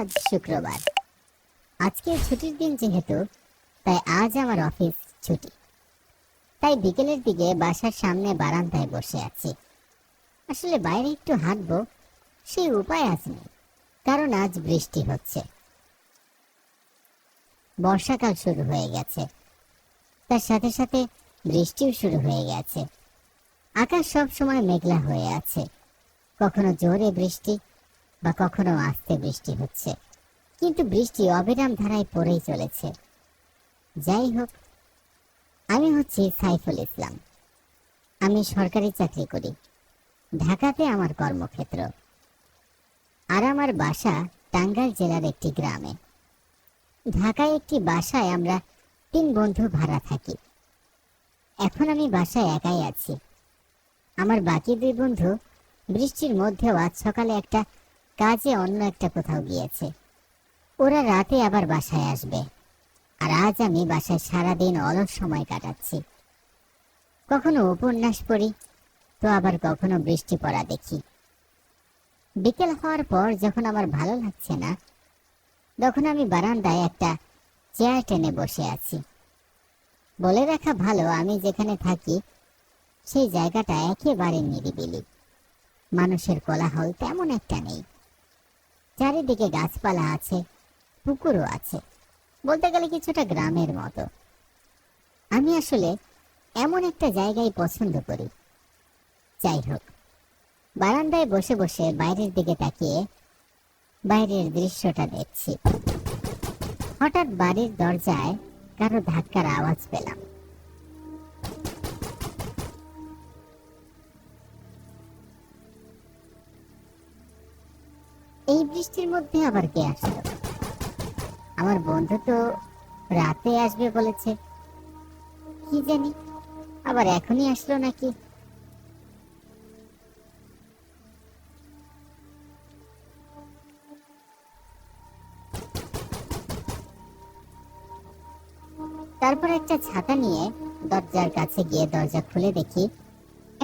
আজ শুক্রবার। আজকে ছুটির দিন যেহেতু, তাই আজ আমার অফিস ছুটি। তাই বিকেলের দিকে বাসার সামনে বারান্দায় বসে আছি। আসলে বাইরে একটু হাঁটবো, সেই উপায় আজ নেই, কারণ আজ বৃষ্টি হচ্ছে। বর্ষাকাল শুরু হয়ে গেছে, তার সাথে সাথে বৃষ্টিও শুরু হয়ে গেছে। আকাশ সব সময় মেঘলা হয়ে আছে, কখনো জোরে বৃষ্টি বা কখনো আস্তে বৃষ্টি হচ্ছে, কিন্তু বৃষ্টি অবিরাম ধারায় পড়েই চলেছে। যাই হোক, আমি হচ্ছি সাইফুল ইসলাম। আমি সরকারি চাকরি করি, ঢাকাতে আমার কর্মক্ষেত্র। আর আমার বাসা টাঙ্গাইল জেলার একটি গ্রামে। ঢাকায় একটি বাসায় আমরা 3 বন্ধু ভাড়া থাকি। এখন আমি বাসায় একাই আছি। আমার বাকি 2 বন্ধু বৃষ্টির মধ্যেও আজ সকালে একটা কাজে অন্য একটা কোথাও গিয়েছে। ওরা রাতে আবার বাসায় আসবে। আর আজ আমি বাসায় সারাদিন অলস সময় কাটাচ্ছি। কখনো উপন্যাস পড়ি, তো আবার কখনো বৃষ্টি পড়া দেখি। বিকেল হওয়ার পর যখন আমার ভালো লাগছে না, তখন আমি বারান্দায় একটা চেয়ার টেনে বসে আছি। বলে রাখা ভালো, আমি যেখানে থাকি সেই জায়গাটা একেবারে নিরিবিলি। মানুষের কোলাহল তেমন একটা নেই। চারিদিকে গাছপালা আছে, পুকুরও আছে, বলতে গেলে কিছুটা গ্রামের মতো। আমি আসলে এমন একটা জায়গায় পছন্দ করি। যাই হোক, বারান্দায় বসে বসে বাইরের দিকে তাকিয়ে বাইরের দৃশ্যটা দেখছি। হঠাৎ বাড়ির দরজায় কারো ধাক্কার আওয়াজ পেলাম। এই বৃষ্টির মধ্যে আবার কে আসলো? আমার বন্ধু তো রাতে আসবে বলেছে, কি জানি আবার এখনই আসলো নাকি। তারপর একটা ছাতা নিয়ে দরজার কাছে গিয়ে দরজা খুলে দেখি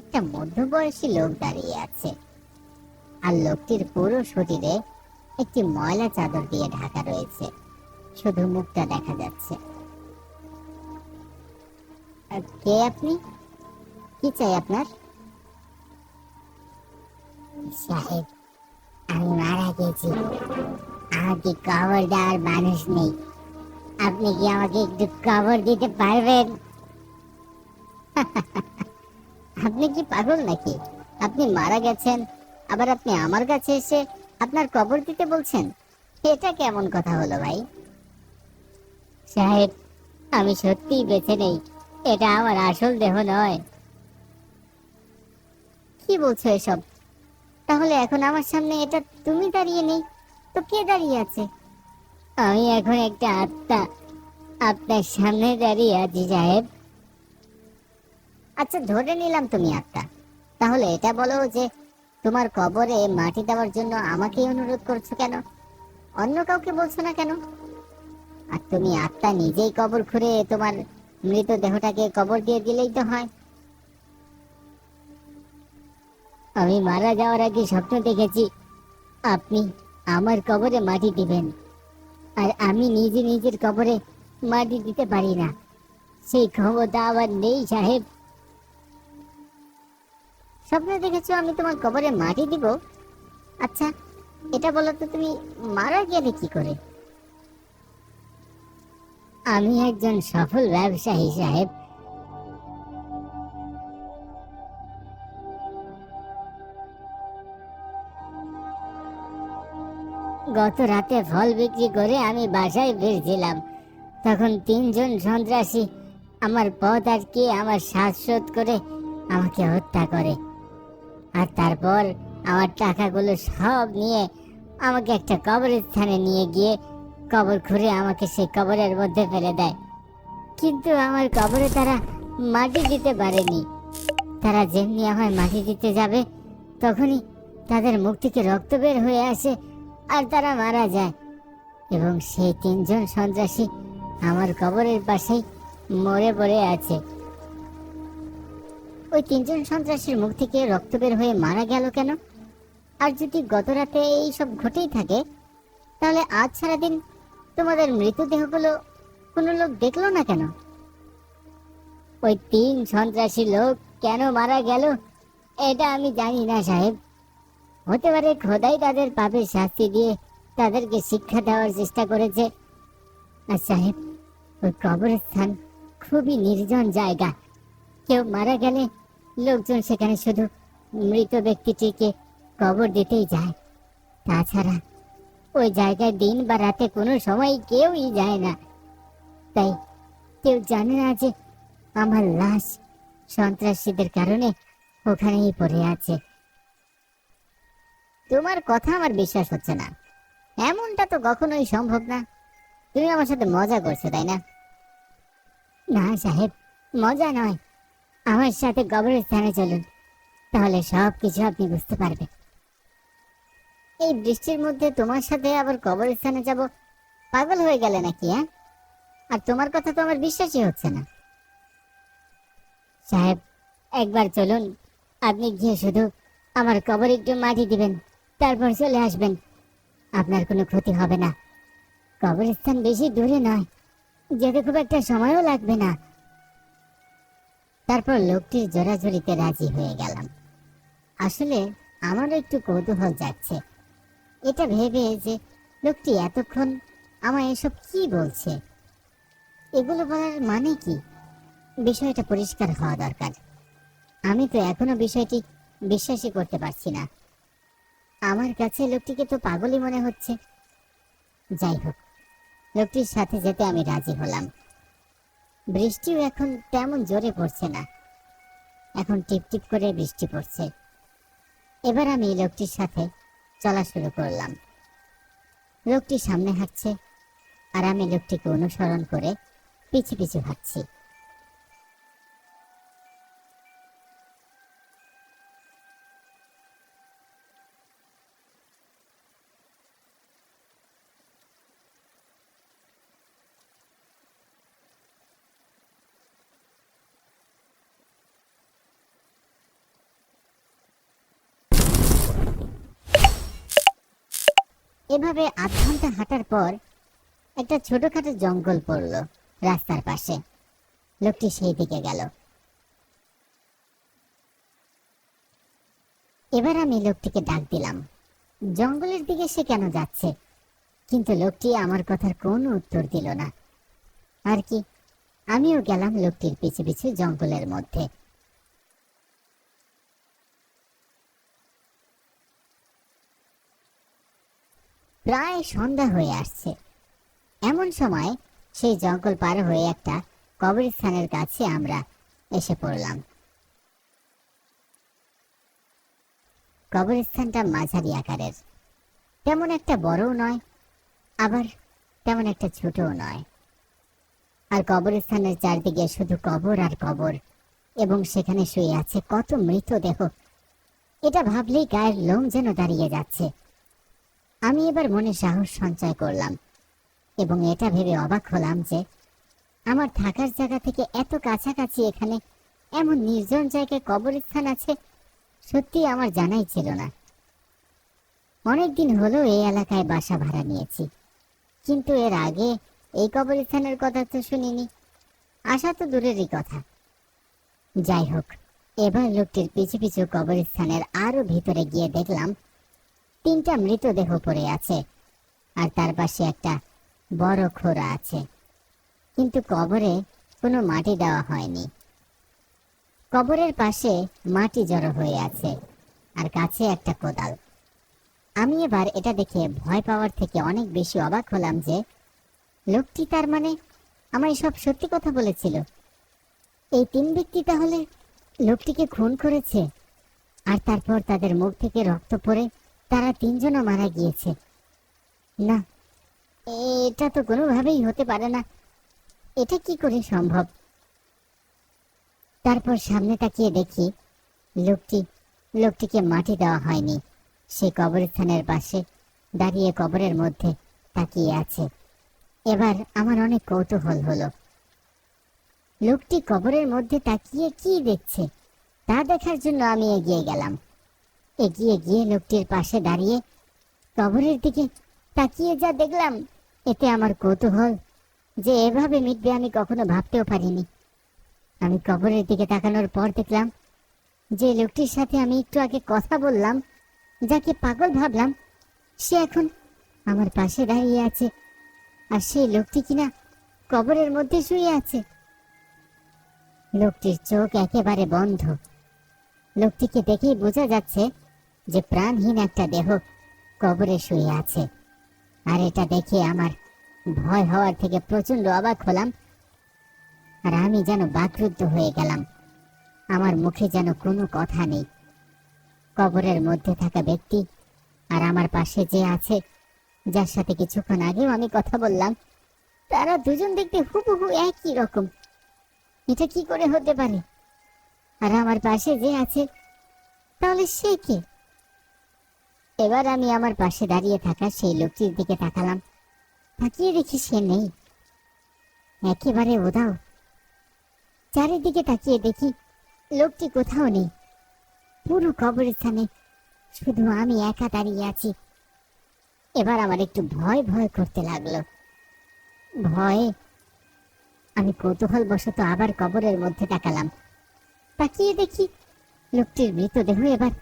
একটা মধ্যবয়সী লোক দাঁড়িয়ে আছে। আর লোকটির পুরো শরীরে একটি ময়লা চাদর দিয়ে ঢাকা রয়েছে, শুধু মুখটা দেখা যাচ্ছে। কে আপনি? কি চাই আপনার? সাহেব, আমি মারা গেছি, আমাকে কবর দেওয়ার মানুষ নেই, আপনি কি আমাকে একটু কবর দিতে পারবেন? আপনি কি পাগল নাকি? আপনি মারা গেছেন, আবার আপনি আমার কাছে এসে আপনার কবর দিতে বলছেন? এটা কেমন কথা হলো ভাই? সাহেব, আমি সত্যিই বেঁচে নেই, এটা আমার আসল দেহ নয়। কি বলছো এসব? তাহলে এখন আমার সামনে এটা তুমি দাঁড়িয়ে নেই তো কে দাঁড়িয়ে আছে? আমি এখন একটা আত্মা আপনার সামনে দাঁড়িয়ে আছি সাহেব। আচ্ছা, ধরে নিলাম তুমি আত্মা, তাহলে এটা বলো যে তোমার কবরে মাটি দেওয়ার জন্য আমাকেই অনুরোধ করছো কেন? অন্য কাউকে বলছো না কেন? আর তুমি আত্মা নিজেই কবর খুঁড়ে তোমার মৃতদেহটাকে কবর দিয়ে দিলেই তো হয়। আমি মারা যাওয়ার আগে স্বপ্ন দেখেছি আপনি আমার কবরে মাটি দিবেন, আর আমি নিজে নিজের কবরে মাটি দিতে পারি না, সেই ক্ষমতা আমার নেই সাহেব। স্বপ্ন দেখেছো আমি তোমার কবরে মাটি দিব? আচ্ছা, এটা বলো তো তুমি মারা গেলে কি করে? আমি একজন সফল ব্যবসায়ী সাহেব। গত রাতে ফল বিক্রি করে আমি বাসায় ফিরছিলাম, তখন 3 জন সন্ত্রাসী আমার পথ আটকে আমার শ্বাসরোধ করে আমাকে হত্যা করে। আর তারপর আমার টাকাগুলো সব নিয়ে আমাকে একটা কবরস্থানে নিয়ে গিয়ে কবর খুঁড়ে আমাকে সেই কবরের মধ্যে ফেলে দেয়। কিন্তু আমার কবরে তারা মাটি দিতে পারেনি। তারা যেমনি আমায় মাটি দিতে যাবে, তখনই তাদের মুখ থেকে রক্ত বের হয়ে আসে আর তারা মারা যায়। এবং সেই 3 জন সন্ত্রাসী আমার কবরের পাশেই মরে পড়ে আছে। ওই 3 জন সন্ত্রাসীর মুখ থেকে রক্ত বের হয়ে মারা গেল কেন? আর যদি গত রাতে এই সব ঘটেই থাকে, তাহলে আজ সারাদিন তোমাদের মৃতদেহগুলো কোনো লোক দেখলো না কেন? ওই 3 সন্ত্রাসী লোক কেন মারা গেল এটা আমি জানি না সাহেব। হতে পারে খোদাই তাদের পাপের শাস্তি দিয়ে তাদেরকে শিক্ষা দেওয়ার চেষ্টা করেছে। আর সাহেব, ওই কবরস্থান খুবই নির্জন জায়গা। কেউ মারা গেলে লোকজন সেখানে শুধু মৃত ব্যক্তিটিকে কবর দিতেই যায়। তাছাড়া ওই জায়গায় দিন বা রাতে কোনো সময় কেউই যায় না। তাই কেউ জানে না যে আমার লাশ সন্ত্রাসীদের কারণে ওখানেই পড়ে আছে। তোমার কথা আমার বিশ্বাস হচ্ছে না। এমনটা তো কখনোই সম্ভব না। তুমি আমার সাথে মজা করছো, তাই না? না সাহেব, মজা নয়। আমার সাথে কবরস্থানে চলুন, তাহলে সব কিছু আপনি বুঝতে পারবেন। এই বৃষ্টির মধ্যে তোমার সাথে আবার কবরস্থানে যাব? পাগল হয়ে গেলে নাকি? হ্যাঁ, আর তোমার কথা তো আমার বিশ্বাসই হচ্ছে না। সাহেব, একবার চলুন। আপনি গিয়ে শুধু আমার কবরে একটু মাটি দিবেন, তারপর চলে আসবেন। আপনার কোনো ক্ষতি হবে না। কবরস্থান বেশি দূরে নয়, যেতে খুব একটা সময়ও লাগবে না। তারপর লোকটির জোরাজুরিতে রাজি হয়ে গেলাম। আসলে আমারও একটু কৌতূহল যাচ্ছে, এটা ভেবে যে লোকটি এতক্ষণ আমায় এসব কি বলছে, এগুলো বলার মানে কি। বিষয়টা পরিষ্কার হওয়া দরকার। আমি তো এখনো বিষয়টি বিশ্বাসই করতে পারছি না। আমার কাছে লোকটিকে তো পাগলই মনে হচ্ছে। যাই হোক, লোকটির সাথে যেতে আমি রাজি হলাম। বৃষ্টিও এখন তেমন জোরে পড়ছে না, এখন টিপটিপ করে বৃষ্টি পড়ছে। এবার আমি লোকটির সাথে চলা শুরু করলাম। লোকটি সামনে হাঁটছে আর আমি লোকটিকে অনুসরণ করে পিছু পিছু হাঁটছি। এভাবে আধ ঘন্টা হাঁটার পর একটা ছোটখাটো জঙ্গল পড়ল রাস্তার পাশে। লোকটি সেই দিকে গেল। এবার আমি লোকটিকে ডাক দিলাম। জঙ্গলের দিকে সে কেন যাচ্ছে? কিন্তু লোকটি আমার কথার কোনো উত্তর দিল না। আর কি, আমিও গেলাম লোকটির পিছু পিছু জঙ্গলের মধ্যে। প্রায় সন্ধ্যা হয়ে আসছে। এমন সময় সেই জঙ্গল পার হয়ে একটা কবরস্থানের কাছে আমরা এসে পড়লাম। কবরস্থানটা মাঝারি আকারের, তেমন একটা বড়ও নয়, আবার তেমন একটা ছোটও নয়। আর কবরস্থানের চারদিকে শুধু কবর আর কবর, এবং সেখানে শুয়ে আছে কত মৃতদেহ। এটা ভাবলেই গায়ের লোম যেন দাঁড়িয়ে যাচ্ছে। আমি এবার মনে সাহস সঞ্চয় করলাম এবং এটা ভেবে অবাক হলাম যে আমার থাকার জায়গা থেকে এত কাছাকাছি এখানে এমন নির্জন জায়গায় কবরস্থান আছে, সত্যি আমার জানাই ছিল না। অনেকদিন হলো এই এলাকায় বাসা ভাড়া নিয়েছি, কিন্তু এর আগে এই কবরস্থানের কথা তো শুনিনি। আসা তো দূরেরই কথা। যাই হোক, এবার লোকটির পিছু পিছু কবরস্থানের আরো ভিতরে গিয়ে দেখলাম 3টা মৃতদেহ পড়ে আছে, আর তার পাশে একটা বড় খোঁড়া আছে, কিন্তু কবরে কোনো মাটি দেওয়া হয়নি। কবরের পাশে মাটি জড়ো হয়ে আছে, আর কাছে একটা কোদাল। আমি এবার এটা দেখে ভয় পাওয়ার থেকে অনেক বেশি অবাক হলাম যে লোকটি তার মানে আমায় সব সত্যি কথা বলেছিল। এই 3 ব্যক্তি তাহলে লোকটিকে খুন করেছে, আর তারপর তাদের মুখ থেকে রক্ত পড়ে তারা 3 জনও মারা গিয়েছে। না, এটা তো কোনোভাবেই হতে পারে না। এটা কি করে সম্ভব? তারপর সামনে তাকিয়ে দেখি লোকটিকে মাটি দেওয়া হয়নি। সে কবরস্থানের পাশে দাঁড়িয়ে কবরের মধ্যে তাকিয়ে আছে। এবার আমার অনেক কৌতূহল হলো, লোকটি কবরের মধ্যে তাকিয়ে কি দেখছে তা দেখার জন্য আমি এগিয়ে গেলাম। এগিয়ে গিয়ে লোকটির পাশে দাঁড়িয়ে কবরের দিকে তাকিয়ে যা দেখলাম, এতে আমার কৌতূহল যে এভাবে মিটবে আমি কখনো ভাবতেও পারিনি। আমি কবরের দিকে তাকানোর পর দেখলাম যে লোকটির সাথে আমি একটু আগে কথা বললাম, যাকে পাগল ভাবলাম, সে এখন আমার পাশে দাঁড়িয়ে আছে। আর সেই লোকটি কিনা কবরের মধ্যে শুয়ে আছে। লোকটির চোখ একেবারে বন্ধ। লোকটিকে দেখেই বোঝা যাচ্ছে যে প্রাণহীন একটা দেহ কবরে শুয়ে আছে। আর এটা দেখে আমার ভয় হওয়ার থেকে প্রচন্ড অবাক হলাম। আর আমি যেন বাকরুদ্ধ হয়ে গেলাম। আমার মুখে যেন কোনো কথা নেই। কবরের মধ্যে থাকা ব্যক্তি আর আমার পাশে যে আছে, যার সাথে কিছুক্ষণ আগেও আমি কথা বললাম, তারা দুজন দেখতে হুবহু একই রকম। এটা কি করে হতে পারে? আর আমার পাশে যে আছে, তাহলে সে কে? এবার আমি আমার পাশে দাঁড়িয়ে থাকা সেই লোকটির দিকে তাকালাম। তাকিয়ে দেখি সে নেই, একেবারে উধাও। চারিদিকে তাকিয়ে দেখি লোকটি কোথাও নেই। পুরো কবরস্থানে শুধু আমি একা দাঁড়িয়ে আছি। এবার আমার একটু ভয় ভয় করতে লাগলো। ভয়ে আমি কৌতূহল বশত আবার কবরের মধ্যে তাকালাম। তাকিয়ে দেখি লোকটির মৃতদেহ এবার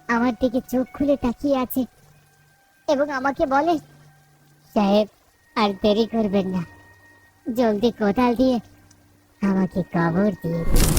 আমার দিকে চোখ খুলে তাকিয়ে আছে এবং আমাকে বলে, সাহেব, আর দেরি করবেন না, জলদি কোদাল দিয়ে আমাকে কবর দিয়ে দিন।